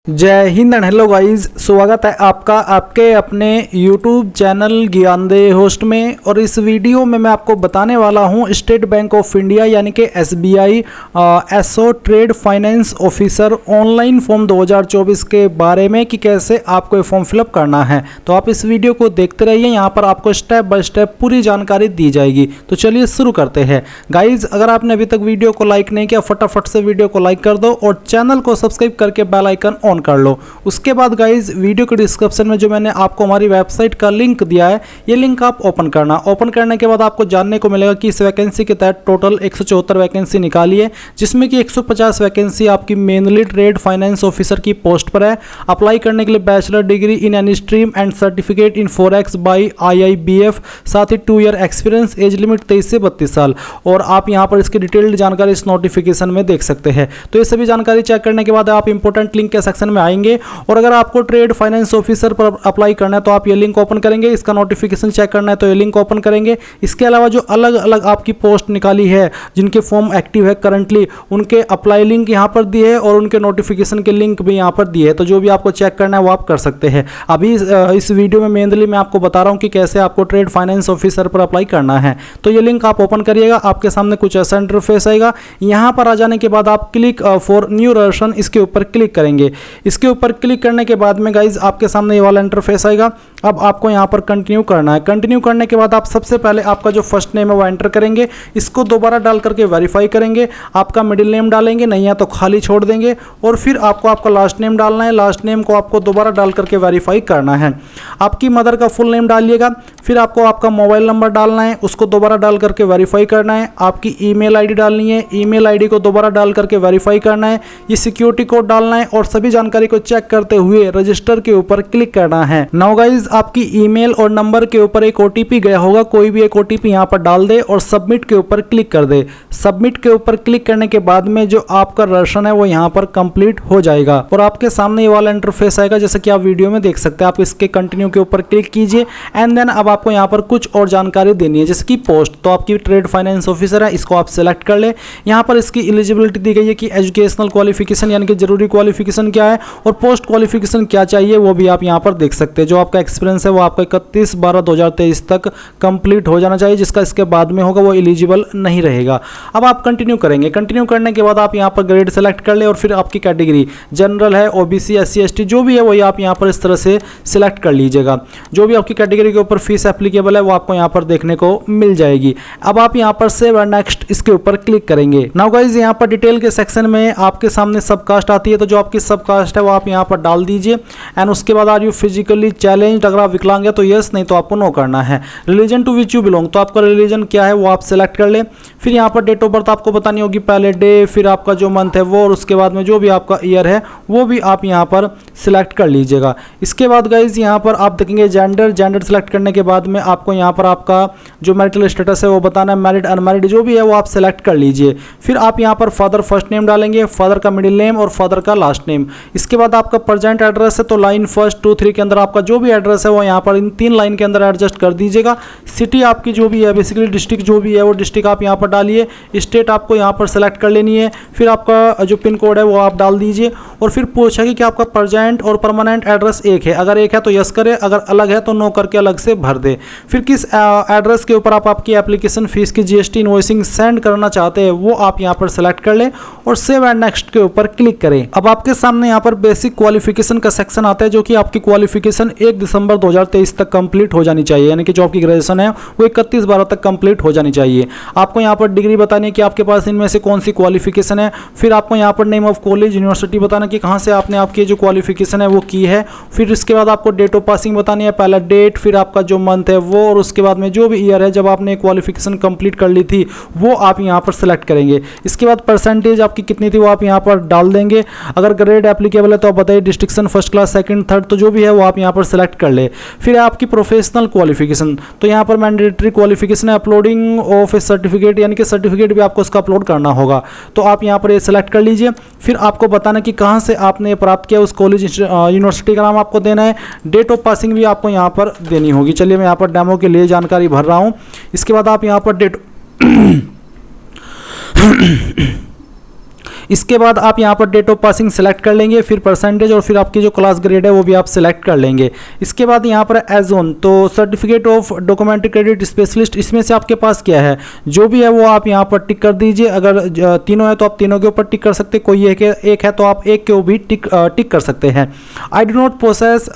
जय Hind and hello guys, स्वागत है आपका आपके अपने YouTube चैनल ज्ञानदेह होस्ट में। और इस वीडियो में मैं आपको बताने वाला हूं स्टेट बैंक ऑफ इंडिया यानी कि SBI SO trade finance officer online form 2024 के बारे में कि कैसे आपको ये फॉर्म फिलअप करना है। तो आप इस वीडियो को देखते रहिए, यहाँ पर आपको स्टेप बाय स्टेप पूरी जानकारी दी जाएगी। तो चलिए शुरू करते हैं गाइज। अगर आपने अभी तक वीडियो को लाइक नहीं किया, फटाफट से वीडियो को लाइक कर दो और चैनल को सब्सक्राइब करके बेल आइकन ऑन कर लो। उसके बाद गाइज वीडियो के डिस्क्रिप्शन में जो मैंने आपको हमारी वेबसाइट का लिंक दिया है, ये लिंक आप ओपन करना। ओपन करने के बाद आपको जानने को मिलेगा कि इस वैकेंसी के तहत टोटल 174 वैकेंसी निकाली है, जिसमें कि 150 वैकेंसी आपकी मेनली ट्रेड फाइनेंस ऑफिसर की पोस्ट पर है। अप्लाई करने के लिए bachelor degree in any stream and certificate in forex by IIBF, साथ ही 2 ईयर एक्सपीरियंस, एज लिमिट 23 से 32 साल। और आप यहाँ पर इसकी डिटेल्ड जानकारी इस नोटिफिकेशन में देख सकते हैं। तो ये सभी जानकारी चेक करने के बाद आप इंपॉर्टेंट लिंक के सेक्शन में आएंगे और अगर आपको ट्रेड फाइनेंस ऑफिसर पर अप्लाई करना है तो आप ये लिंक ओपन करेंगे। इसका नोटिफिकेशन चेक करना है तो ये लिंक ओपन करेंगे। इसके अलावा जो अलग अलग आपकी पोस्ट निकाली है, जिनके फॉर्म एक्टिव है करंटली, उनके अप्लाई लिंक यहाँ पर दिए है और उनके नोटिफिकेशन के लिंक भी यहाँ पर दिए है। तो जो भी आपको चेक करना है वो आप कर सकते हैं। अभी इस वीडियो में मेनली मैं आपको बता रहा हूँ कि कैसे आपको ट्रेड फाइनेंस ऑफिसर पर अप्लाई करना है। तो ये लिंक आप ओपन करिएगा, आपके सामने कुछ ऐसा इंटरफेस आएगा। यहाँ पर आ जाने के बाद आप क्लिक फॉर न्यू रजिस्ट्रेशन, इसके ऊपर क्लिक करेंगे। इसके ऊपर क्लिक करने के बाद में गाइज आपके सामने ये वाला इंटरफेस आएगा। अब आपको यहाँ पर कंटिन्यू करना है। कंटिन्यू करने के बाद आप सबसे पहले आपका जो फर्स्ट नेम है वो एंटर करेंगे, इसको दोबारा डाल करके वेरीफाई करेंगे। आपका मिडिल नेम डालेंगे, नहीं है तो खाली छोड़ देंगे। और फिर आपको आपका लास्ट नेम डालना है। लास्ट नेम को आपको दोबारा डाल करके वेरीफाई करना है। आपकी मदर का फुल नेम डालिएगा। फिर आपको आपका मोबाइल नंबर डालना है, उसको दोबारा डाल करके वेरीफाई करना है। आपकी ईमेल आईडी डालनी है, ईमेल आईडी को दोबारा डाल करके वेरीफाई करना है। ये सिक्योरिटी कोड डालना है और सभी जानकारी को चेक करते हुए रजिस्टर के ऊपर क्लिक करना है। नाउ गाइज आपकी ईमेल और नंबर के ऊपर एक OTP गया होगा, कोई भी एक OTP यहाँ पर डाल दे और सबमिट के ऊपर क्लिक कर दे। सबमिट के ऊपर क्लिक करने के बाद में जो आपका रजिस्ट्रेशन है वो यहाँ पर कंप्लीट हो जाएगा और आपके सामने ये वाला इंटरफेस आएगा, जैसे कि आप वीडियो में देख सकते हैं। आप इसके कंटिन्यू के ऊपर क्लिक कीजिए एंड देन अब आपको यहाँ पर कुछ और जानकारी देनी है, जैसे कि पोस्ट। तो आपकी ट्रेड फाइनेंस ऑफिसर है, इसको आप सिलेक्ट कर ले। यहाँ पर इसकी एलिजिबिलिटी दी गई है कि एजुकेशनल क्वालिफिकेशन यानी कि जरूरी क्वालिफिकेशन क्या है और पोस्ट क्वालिफिकेशन क्या चाहिए वो भी आप यहाँ पर देख सकते हैं। जो आपका एक्सपीरियंस है वो आपका 31/12/2023 तक कंप्लीट हो जाना चाहिए, जिसका इसके बाद में होगा वो एलिजिबल नहीं रहेगा। अब आप कंटिन्यू करेंगे। कंटिन्यू करने के बाद आप यहाँ पर ग्रेड सेलेक्ट कर ले और फिर आपकी कैटेगरी जनरल है, OBC, SC ST जो भी है वही आप यहाँ पर इस तरह से सिलेक्ट कर लीजिएगा। जो भी आपकी कैटेगरी के ऊपर फीस एप्लीकेबल है वो आपको यहाँ पर देखने को मिल जाएगी। अब आप यहाँ पर सेव एंड नेक्स्ट इसके ऊपर क्लिक करेंगे। नाउ गाइज यहाँ पर डिटेल के सेक्शन में आपके सामने सब कास्ट आती है, तो जो आपकी सब कास्ट है वो आप यहाँ पर डाल दीजिए। एंड उसके बाद आर यू फिजिकली चैलेंज, अगर आप विकलांग है तो यस, नहीं तो आपको नो करना है। Religion to which you belong, तो आपका रिलीजन क्या है वो आप सिलेक्ट कर ले। फिर यहाँ पर डेट ऑफ बर्थ आपको बतानी होगी, पहले डे, फिर आपका जो मंथ है वो, और उसके बाद में जो भी आपका ईयर है वो भी आप यहाँ पर सिलेक्ट कर लीजिएगा। इसके बाद गाइज यहाँ पर आप देखेंगे जेंडर सिलेक्ट करने के बाद में आपको यहाँ पर आपका जो मैरिटल स्टेटस है वो बताना है, मैरिड अनमैरिड जो भी है वो आप सिलेक्ट कर लीजिए। फिर आप यहाँ पर फादर फर्स्ट नेम डालेंगे, फादर का मिडिल नेम और फादर का लास्ट नेम। इसके बाद आपका प्रेजेंट एड्रेस है तो लाइन 1, 2, 3 के अंदर आपका जो भी एड्रेस है वो यहाँ पर इन 3 लाइन के अंदर एडजस्ट कर दीजिएगा। सिटी आपकी जो भी है, बेसिकली डिस्ट्रिक्ट जो भी है वो डिस्ट्रिक्ट आप यहाँ पर डालिए। स्टेट आपको यहाँ पर सेलेक्ट कर लेनी है। फिर आपका जो पिन कोड है वो आप डाल दीजिए और फिर पूछेगी कि आपका प्रेजेंट और परमानेंट एड्रेस एक है, अगर एक है तो यस करें, अगर अलग है तो नो करके अलग से भर दे। फिर किस एड्रेस के ऊपर आप आपकी एप्लीकेशन फीस की GST इनवॉइसिंग सेंड करना चाहते हैं वो आप यहाँ पर सेलेक्ट कर लें और सेव एंड नेक्स्ट के ऊपर क्लिक करें। अब आपके सामने यहाँ पर बेसिक क्वालिफिकेशन का सेक्शन आता है, जो कि आपकी क्वालिफिकेशन 1 दिसंबर 2023 तक कंप्लीट हो जानी चाहिए, यानी कि जो आपकी ग्रेजुएशन है वो 31/12 तक कंप्लीट हो जानी चाहिए। आपको यहाँ पर डिग्री बतानी है कि आपके पास इनमें से कौन सी क्वालिफिकेशन है। फिर आपको यहाँ पर नेम ऑफ कॉलेज, यूनिवर्सिटी बताना कि कहाँ से आपने आपकी जो क्वालिफिकेशन है वो की है। फिर इसके बाद आपको डेट ऑफ पासिंग बतानी है, पहला डेट, फिर आपका जो मंथ है वो, और उसके बाद में जो भी ईयर है जब आपने क्वालिफिकेशन कंप्लीट कर ली थी वो आप यहाँ पर सेलेक्ट करेंगे। इसके बाद परसेंटेज आपकी कितनी थी वो आप यहाँ पर डाल देंगे। अगर ग्रेड एप्लीकेबल है तो आप बताइए, distinction, first class, second, third, तो जो भी है वो आप यहाँ पर सेलेक्ट कर ले। फिर आपकी प्रोफेशनल क्वालिफिकेशन, तो यहाँ पर मैंडेटरी क्वालिफिकेशन है अपलोडिंग ऑफ ए सर्टिफिकेट, यानी कि सर्टिफिकेट भी आपको उसका अपलोड करना होगा, तो आप यहाँ पर ये सेलेक्ट कर लीजिए। फिर आपको बताना कि कहाँ से आपने प्राप्त किया, उस कॉलेज यूनिवर्सिटी का नाम आपको देना है। डेट ऑफ पासिंग भी आपको यहाँ पर देनी होगी। चलिए मैं यहाँ पर डेमो के लिए जानकारी भर रहा हूँ। इसके बाद आप यहाँ पर इसके बाद आप यहाँ पर डेट ऑफ पासिंग सेलेक्ट कर लेंगे, फिर परसेंटेज और फिर आपकी जो क्लास ग्रेड है वो भी आप सेलेक्ट कर लेंगे। इसके बाद यहाँ पर एज ऑन, तो certificate of documentary credit specialist, इसमें से आपके पास क्या है जो भी है वो आप यहाँ पर टिक कर दीजिए। अगर तीनों है तो आप तीनों के ऊपर टिक कर सकते हैं, कोई एक है तो आप एक के ऊपर भी टिक कर सकते हैं। I do not possess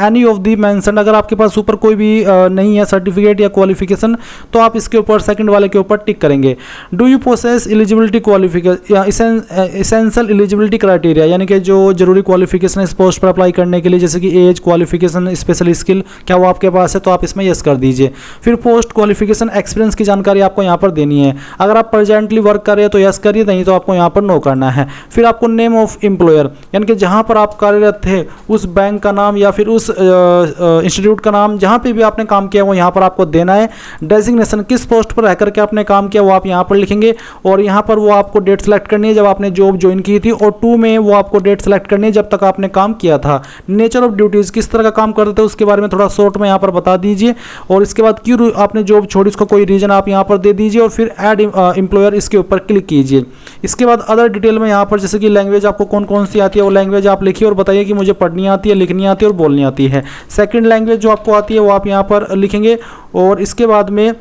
any of the mention, अगर आपके पास ऊपर कोई भी नहीं है सर्टिफिकेट या क्वालिफिकेशन तो आप इसके ऊपर सेकंड वाले के ऊपर टिक करेंगे। Do you possess eligibility qualification essential eligibility criteria, यानी कि जो जरूरी क्वालिफिकेशन है इस पोस्ट पर अप्लाई करने के लिए, जैसे कि एज, क्वालिफिकेशन, स्पेशल स्किल, क्या वो आपके पास है तो आप इसमें यस कर दीजिए। फिर पोस्ट क्वालिफिकेशन एक्सपीरियंस की जानकारी आपको यहाँ पर देनी है। अगर आप प्रेजेंटली वर्क कर रहे हैं तो यस करिए, नहीं तो आपको यहाँ पर नो करना है। फिर आपको नेम ऑफ एम्प्लॉयर, यानी कि जहाँ पर आप कार्यरत थे उस बैंक का नाम या फिर उस इंस्टीट्यूट का नाम, जहाँ पे भी आपने काम किया वो यहाँ पर आपको देना है। डेजिग्नेशन, किस पोस्ट पर रह करके आपने काम किया वो आप यहाँ पर लिखेंगे और यहाँ पर वो आपको डेट सेलेक्ट करनी है जब आपने जॉब ज्वाइन की थी, और 2 में वो आपको डेट सेलेक्ट करनी है जब तक आपने काम किया था। नेचर ऑफ ड्यूटीज, किस तरह का काम करते थे उसके बारे में थोड़ा शॉर्ट में यहाँ पर बता दीजिए, और इसके बाद क्यों आपने जॉब छोड़ी उसका कोई रीजन आप यहाँ पर दे दीजिए, और फिर ऐड एम्प्लॉयर इसके ऊपर क्लिक कीजिए। इसके बाद अदर डिटेल में यहाँ पर जैसे कि लैंग्वेज आपको कौन कौन सी आती है वो लैंग्वेज आप लिखिए और बताइए कि मुझे पढ़नी आती है, लिखनी आती है और बोलनी आती है। सेकंड लैंग्वेज जो आपको आती है वो आप यहाँ पर लिखेंगे, और इसके बाद में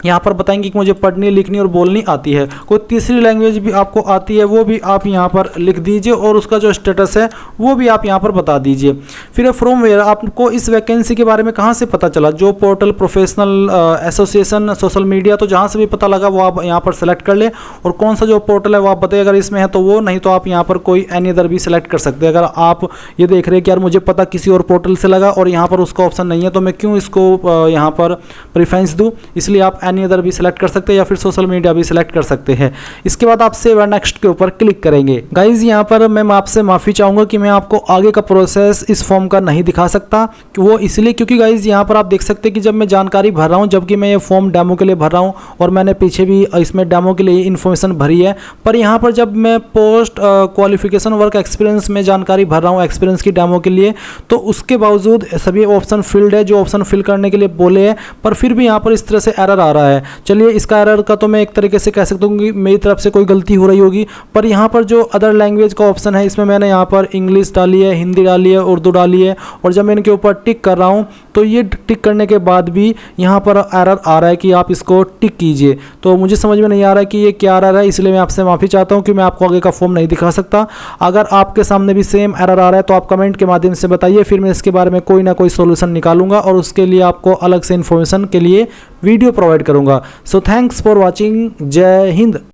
यहाँ पर बताएंगे कि मुझे पढ़नी, लिखनी और बोलनी आती है। कोई तीसरी लैंग्वेज भी आपको आती है वो भी आप यहाँ पर लिख दीजिए, और उसका जो स्टेटस है वो भी आप यहाँ पर बता दीजिए। फिर फ्रॉम वेयर, आपको इस वैकेंसी के बारे में कहाँ से पता चला, जो portal, professional association, social media, तो जहाँ से भी पता लगा वो आप यहाँ पर सेलेक्ट कर ले, और कौन सा जो पोर्टल है वो आप बताइए, अगर इसमें है तो वो, नहीं तो आप यहाँ पर कोई एनी अदर भी सिलेक्ट कर सकते हैं। अगर आप ये देख रहे हैं कि यार मुझे पता किसी और पोर्टल से लगा और यहाँ पर उसका ऑप्शन नहीं है तो मैं क्यों इसको यहाँ पर प्रेफरेंस दूँ, इसलिए आप एनी अदर भी सिलेक्ट कर सकते हैं या फिर सोशल मीडिया भी सिलेक्ट कर सकते हैं। इसके बाद आप सेव एंड नेक्स्ट के ऊपर क्लिक करेंगे। गाइज यहाँ पर मैं आपसे माफ़ी चाहूँगा कि मैं आपको आगे का प्रोसेस इस फॉर्म का नहीं दिखा सकता, वो इसलिए क्योंकि गाइज यहाँ पर आप देख सकते हैं कि जब मैं जानकारी भर रहा हूँ, जबकि मैं ये फॉर्म डेमो के लिए भर रहा हूँ और मैंने पीछे भी इसमें डेमो के लिए इन्फॉर्मेशन भरी है, पर यहाँ पर जब मैं पोस्ट क्वालिफिकेशन वर्क एक्सपीरियंस में जानकारी भर रहा हूँ एक्सपीरियंस की डेमो के लिए, तो उसके बावजूद सभी ऑप्शन फिल्ड है जो ऑप्शन फिल करने के लिए बोले हैं, पर फिर भी यहाँ पर इस तरह से एरर आ रहा है। चलिए इसका एरर का तो मैं एक तरीके से कह सकता हूँ कि मेरी तरफ से कोई गलती हो रही होगी, पर यहाँ पर जो अदर लैंग्वेज का ऑप्शन है इसमें मैंने यहाँ पर इंग्लिश डाली है, हिंदी डाली है, उर्दू डाली है, और जब मैं इनके ऊपर टिक कर रहा हूँ तो ये टिक करने के बाद भी यहाँ पर एरर आ रहा है कि आप इसको टिक कीजिए। तो मुझे समझ में नहीं आ रहा है कि ये क्या एरर है, इसलिए मैं आपसे माफ़ी चाहता हूँ कि मैं आपको आगे का फॉर्म नहीं दिखा सकता। अगर आपके सामने भी सेम एरर आ रहा है तो आप कमेंट के माध्यम से बताइए, फिर मैं इसके बारे में कोई ना कोई सोल्यूशन निकालूंगा और उसके लिए आपको अलग से इन्फॉर्मेशन के लिए वीडियो प्रोवाइड करूंगा। So thanks for watching. जय हिंद।